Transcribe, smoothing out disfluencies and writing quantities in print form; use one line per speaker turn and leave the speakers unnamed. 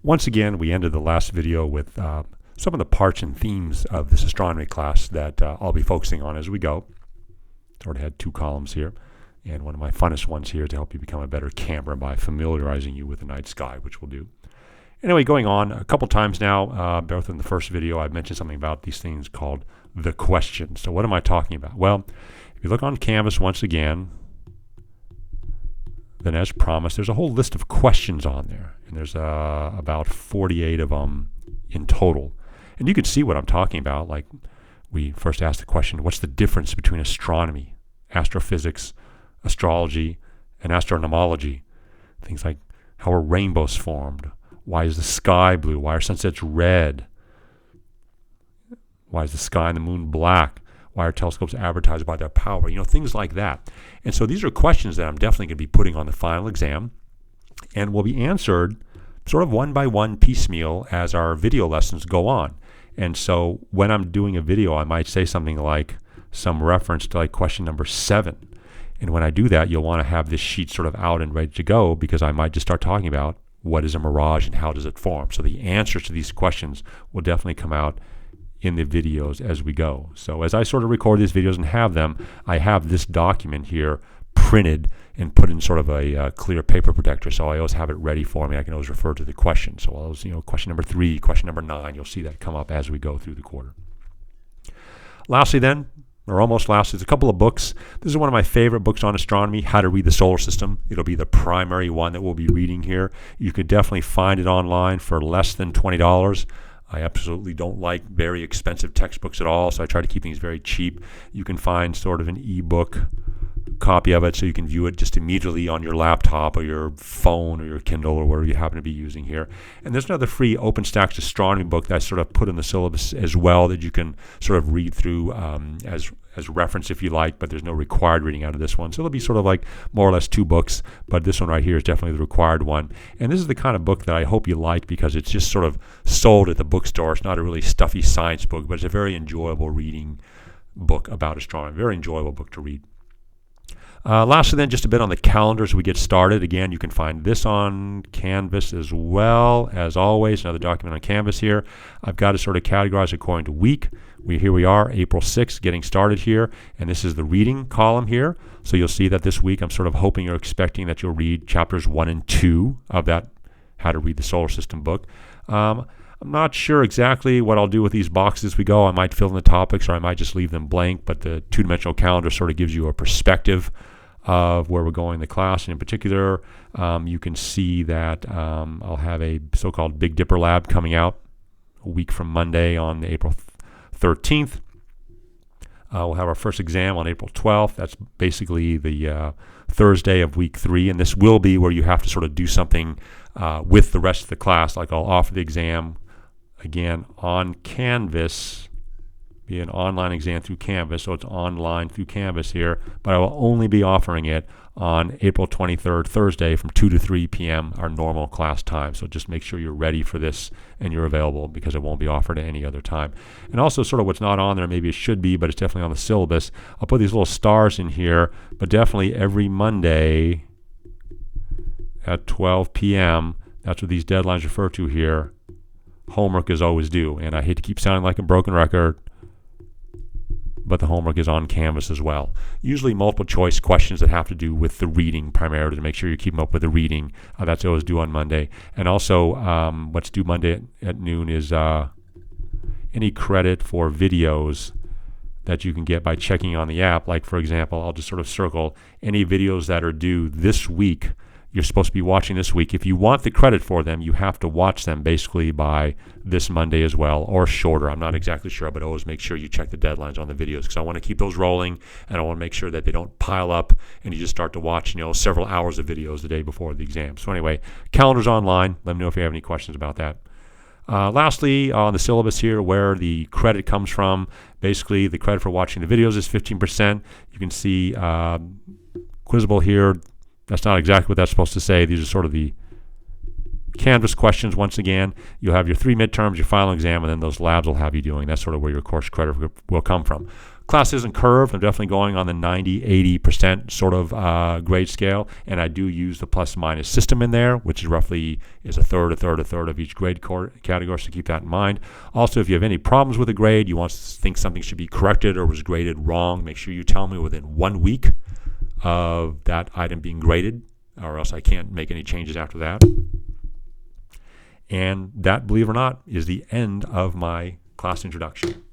Once again, we ended the last video with some of the parts and themes of this astronomy class that I'll be focusing on as we go. Sort of had two columns here, and one of my funnest ones here to help you become a better camper by familiarizing you with the night sky, which we'll do. Anyway, going on, a couple times now, both in the first video, I mentioned something about these things called the questions. So what am I talking about? Well, if you look on Canvas once again, then as promised, there's a whole list of questions on there. And there's about 48 of them in total. And you can see what I'm talking about. Like, we first asked the question, what's the difference between astronomy, astrophysics, astrology, and astronomology? Things like, how are rainbows formed? Why is the sky blue? Why are sunsets red? Why is the sky and the moon black? Why are telescopes advertised by their power? You know, things like that. And so these are questions that I'm definitely going to be putting on the final exam and will be answered sort of one by one piecemeal as our video lessons go on. And so when I'm doing a video, I might say something like some reference to like question number 7. And when I do that, you'll want to have this sheet sort of out and ready to go, because I might just start talking about what is a mirage and how does it form. So the answers to these questions will definitely come out in the videos as we go. So as I sort of record these videos and have them, I have this document here printed and put in sort of a clear paper protector, so I always have it ready for me. I can always refer to the question. So I'll, question number 3, question number 9, you'll see that come up as we go through the quarter. Lastly then, or almost lastly, there's a couple of books. This is one of my favorite books on astronomy, How to Read the Solar System. It'll be the primary one that we'll be reading here. You could definitely find it online for less than $20. I absolutely don't like very expensive textbooks at all, so I try to keep things very cheap. You can find sort of an ebook copy of it, so you can view it just immediately on your laptop or your phone or your Kindle or whatever you happen to be using here. And there's another free OpenStax astronomy book that I sort of put in the syllabus as well that you can sort of read through as reference if you like, but there's no required reading out of this one. So it'll be sort of like more or less 2 books, but this one right here is definitely the required one. And this is the kind of book that I hope you like, because it's just sort of sold at the bookstore. It's not a really stuffy science book, but it's a very enjoyable reading book about astronomy. Very enjoyable book to read. Lastly then, just a bit on the calendar as we get started. Again, you can find this on Canvas as well. As always, another document on Canvas here. I've got it sort of categorized according to week. Here we are, April 6th, getting started here. And this is the reading column here. So you'll see that this week I'm sort of hoping or expecting that you'll read chapters 1 and 2 of that How to Read the Solar System book. I'm not sure exactly what I'll do with these boxes as we go. I might fill in the topics, or I might just leave them blank. But the two-dimensional calendar sort of gives you a perspective of where we're going in the class. And in particular, you can see that I'll have a so-called Big Dipper lab coming out a week from Monday on April 13th. We'll have our first exam on April 12th. That's basically the Thursday of week 3. And this will be where you have to sort of do something with the rest of the class. Like, I'll offer the exam again on Canvas, be an online exam through Canvas, so it's online through Canvas here, but I will only be offering it on April 23rd, Thursday, from 2 to 3 p.m., our normal class time. So just make sure you're ready for this and you're available, because it won't be offered at any other time. And also sort of what's not on there, maybe it should be, but it's definitely on the syllabus. I'll put these little stars in here, but definitely every Monday at 12 p.m., that's what these deadlines refer to here, homework is always due. And I hate to keep sounding like a broken record, but the homework is on Canvas as well. Usually multiple choice questions that have to do with the reading primarily, to make sure you're keeping up with the reading. That's always due on Monday. And also what's due Monday at noon is any credit for videos that you can get by checking on the app. Like, for example, I'll just sort of circle any videos that are due this week. You're supposed to be watching this week. If you want the credit for them, you have to watch them basically by this Monday as well, or shorter. I'm not exactly sure, but always make sure you check the deadlines on the videos, because I want to keep those rolling, and I want to make sure that they don't pile up and you just start to watch, several hours of videos the day before the exam. So anyway, calendar's online. Let me know if you have any questions about that. Lastly, on the syllabus here, where the credit comes from, basically the credit for watching the videos is 15%. You can see Quizable here. That's not exactly what that's supposed to say. These are sort of the Canvas questions. Once again, you'll have your 3 midterms, your final exam, and then those labs will have you doing. That's sort of where your course credit will come from. Class isn't curved. I'm definitely going on the 90-80% sort of grade scale, and I do use the plus minus system in there, which is roughly a third of each grade category, so keep that in mind. Also, if you have any problems with a grade, you think something should be corrected or was graded wrong, make sure you tell me within 1 week of that item being graded, or else I can't make any changes after that. And that, believe it or not, is the end of my class introduction.